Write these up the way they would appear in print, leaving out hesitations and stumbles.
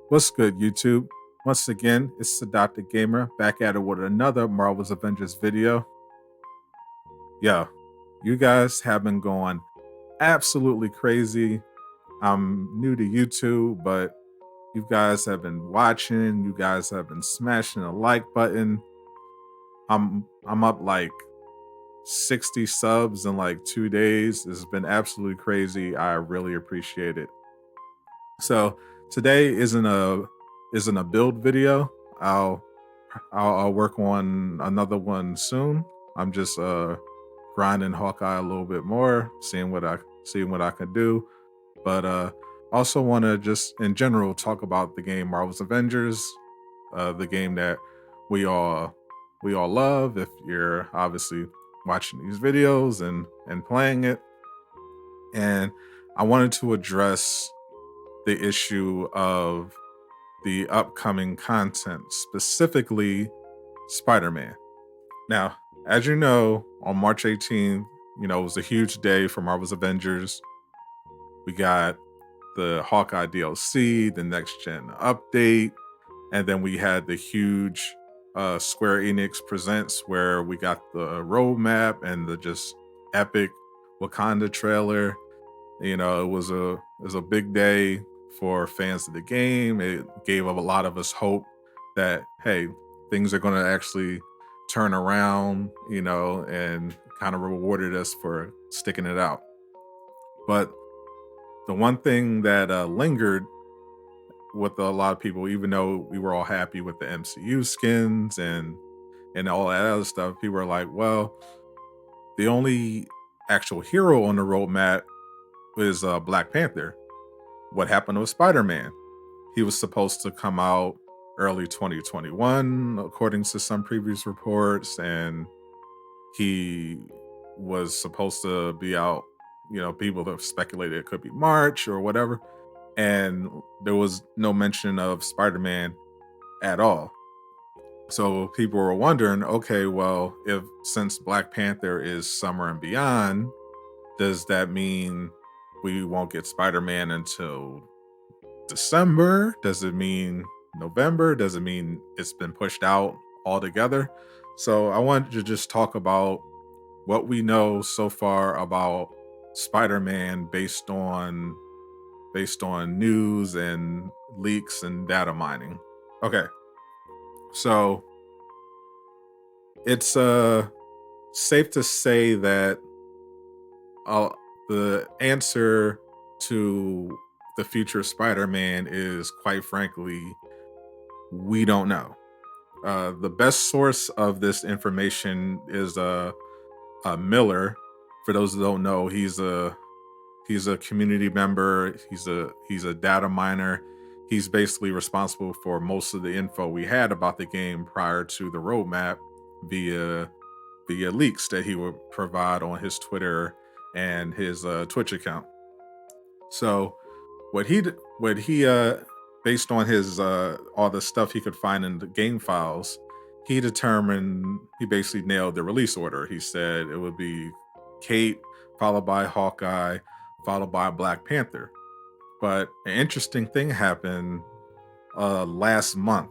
What's good, YouTube? Once again, it's the Dr. Gamer back at it with another Marvel's Avengers video. Yo, you guys have been going absolutely crazy. I'm new to YouTube, but you guys have been watching. You guys have been smashing the like button. I'm up like 60 subs in like 2 days. This has been absolutely crazy. I really appreciate it. So today isn't a build video. I'll I'll work on another one soon. I'm just grinding Hawkeye a little bit more, seeing what I can do. But also want to just in general talk about the game Marvel's Avengers, the game that we all we all love. If you're obviously watching these videos and playing it, and I wanted to address the issue of the upcoming content, specifically Spider-Man. Now, as you know, on March 18th, it was a huge day for Marvel's Avengers. We got the Hawkeye DLC, the next gen update, and then we had the huge Square Enix Presents where we got the roadmap and the just epic Wakanda trailer. It was a big day for fans of the game. It gave a lot of us hope that hey, things are going to actually turn around, and kind of rewarded us for sticking it out. But the one thing that lingered with a lot of people, even though we were all happy with the MCU skins and all that other stuff, people were like, well, the only actual hero on the roadmap is Black Panther. What happened with Spider-Man? He was supposed to come out early 2021, according to some previous reports, and he was supposed to be out. People have speculated it could be March or whatever, and there was no mention of Spider-Man at all. So people were wondering, okay, well, if since Black Panther is summer and beyond, does that mean we won't get Spider-Man until December? Does it mean November? Does it mean it's been pushed out altogether? So I wanted to just talk about what we know so far about Spider-Man based on news and leaks and data mining. Okay. So it's safe to say that uh, the answer to the future Spider-Man is, quite frankly, we don't know. The best source of this information is Miller. For those who don't know, he's a community member. He's a data miner. He's basically responsible for most of the info we had about the game prior to the roadmap via leaks that he would provide on his Twitter and his Twitch account. So what he based on his all the stuff he could find in the game files, he basically nailed the release order. He said it would be Kate, followed by Hawkeye, followed by Black Panther. But an interesting thing happened last month.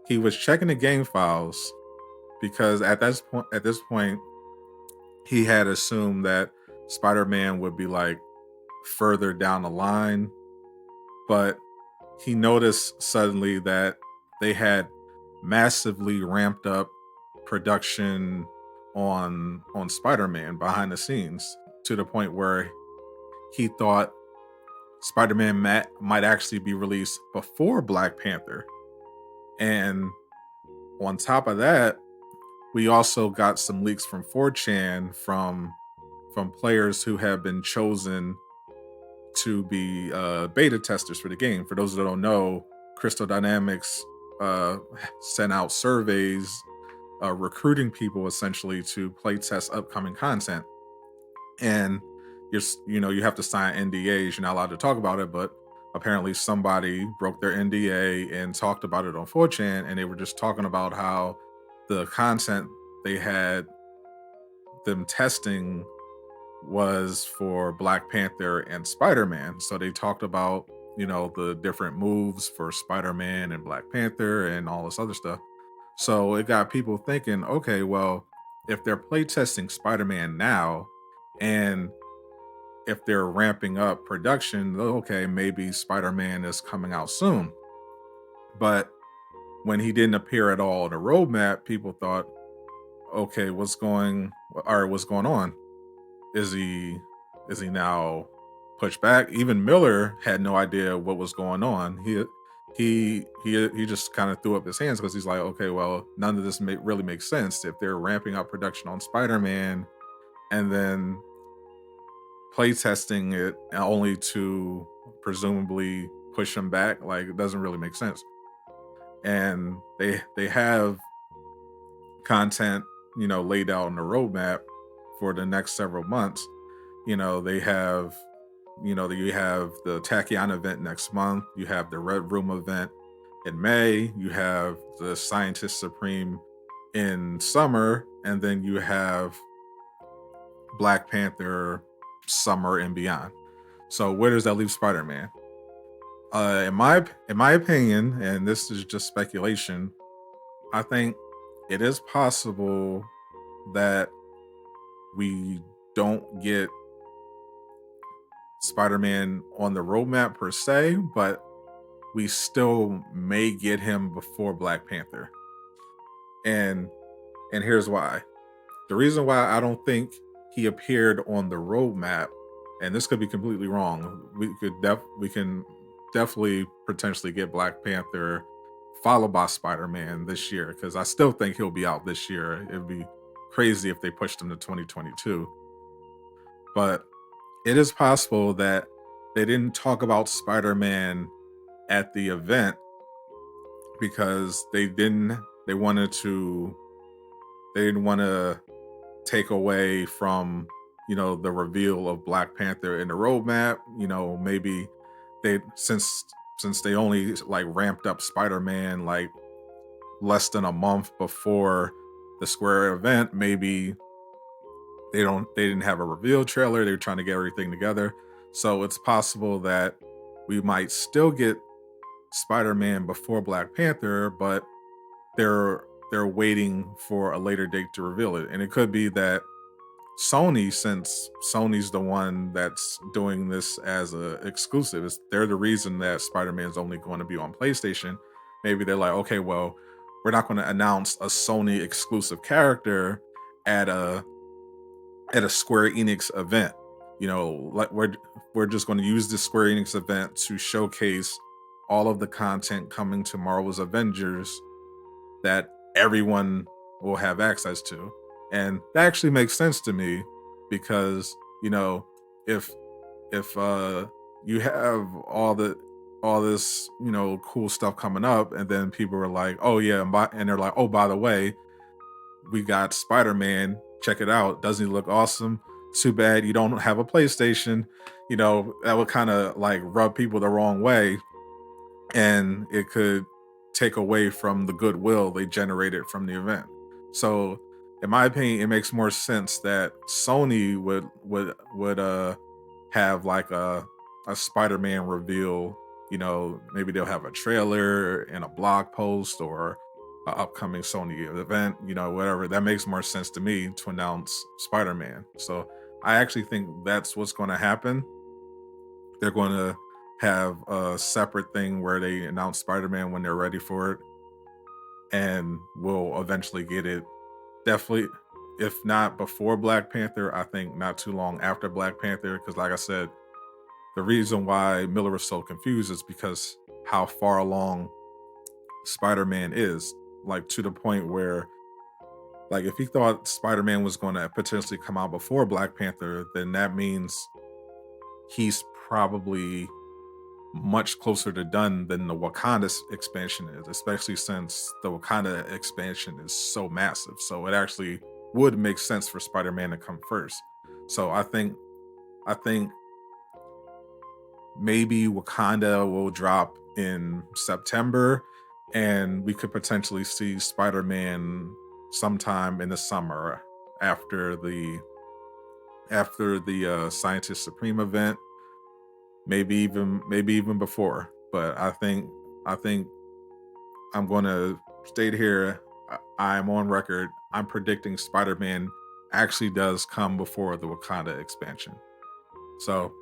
He was checking the game files because at this point he had assumed that Spider-Man would be like further down the line, but he noticed suddenly that they had massively ramped up production on Spider-Man behind the scenes to the point where he thought Spider-Man might actually be released before Black Panther. And on top of that, we also got some leaks from 4chan from players who have been chosen to be beta testers for the game. For those that don't know, Crystal Dynamics sent out surveys recruiting people essentially to play test upcoming content. And you have to sign NDAs. You're not allowed to talk about it, but apparently somebody broke their NDA and talked about it on 4chan, and they were just talking about how the content they had them testing was for Black Panther and Spider-Man. So they talked about the different moves for Spider-Man and Black Panther and all this other stuff. So it got people thinking, okay, well, if they're playtesting Spider-Man now and if they're ramping up production, okay, maybe Spider-Man is coming out soon. But when he didn't appear at all in the roadmap, people thought, okay, what's going on? Is he now pushed back? Even Miller had no idea what was going on. He just kind of threw up his hands because he's like, okay, well, none of this really makes sense if they're ramping up production on Spider-Man and then playtesting it only to presumably push him back. Like it doesn't really make sense. And they have content, laid out on the roadmap for the next several months. They have, you have the Tachyon event next month. You have the Red Room event in May. You have the Scientist Supreme in summer, and then you have Black Panther summer and beyond. So where does that leave Spider-Man? In my opinion, and this is just speculation, I think it is possible that we don't get Spider-Man on the roadmap per se, but we still may get him before Black Panther. And here's why. The reason why I don't think he appeared on the roadmap, and this could be completely wrong. We can definitely potentially get Black Panther followed by Spider-Man this year because I still think he'll be out this year. It'd be crazy if they pushed him to 2022. But it is possible that they didn't talk about Spider-Man at the event because they didn't want to take away from the reveal of Black Panther in the roadmap. Maybe they since they only like ramped up Spider-Man like less than a month before the Square event, maybe they didn't have a reveal trailer. They were trying to get everything together. So it's possible that we might still get Spider-Man before Black Panther, but they're waiting for a later date to reveal it. And it could be that Sony, since Sony's the one that's doing this as a exclusive, they're the reason that Spider-Man's only going to be on PlayStation. Maybe they're like, okay, well, we're not going to announce a Sony exclusive character at a Square Enix event. Like we're just going to use this Square Enix event to showcase all of the content coming to Marvel's Avengers that everyone will have access to. And that actually makes sense to me because, if you have all this, cool stuff coming up and then people are like, "Oh yeah," and they're like, "Oh, by the way, we got Spider-Man. Check it out. Doesn't he look awesome? Too bad you don't have a PlayStation." That would kind of like rub people the wrong way and it could take away from the goodwill they generated from the event. So, in my opinion, it makes more sense that Sony would have like a Spider-Man reveal. Maybe they'll have a trailer and a blog post or an upcoming Sony event. Whatever that makes more sense to me to announce Spider-Man. So I actually think that's what's going to happen. They're going to have a separate thing where they announce Spider-Man when they're ready for it, and we'll eventually get it. Definitely, if not before Black Panther, I think not too long after Black Panther. Because, like I said, the reason why Miller was so confused is because how far along Spider-Man is, like to the point where, like, if he thought Spider-Man was going to potentially come out before Black Panther, then that means he's probably much closer to done than the Wakanda expansion is, especially since the Wakanda expansion is so massive. So it actually would make sense for Spider-Man to come first. So I think maybe Wakanda will drop in September and we could potentially see Spider-Man sometime in the summer after the Scientist Supreme event. maybe even before. But I think I'm going to state here. I'm on record. I'm predicting Spider-Man actually does come before the Wakanda expansion. So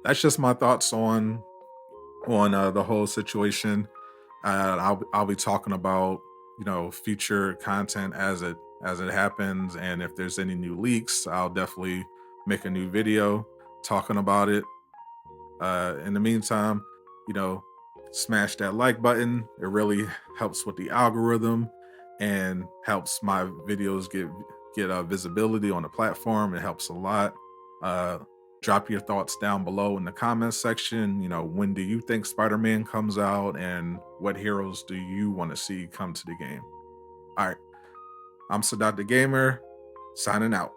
that's just my thoughts on the whole situation. I'll be talking about future content as it happens, and if there's any new leaks, I'll definitely make a new video talking about it. In the meantime, you know, smash that like button. It really helps with the algorithm and helps my videos get visibility on the platform. It helps a lot. Uh, Drop your thoughts down below in the comments section. When do you think Spider-Man comes out, and what heroes do you want to see come to the game? All right, I'm Sadat the Gamer, signing out.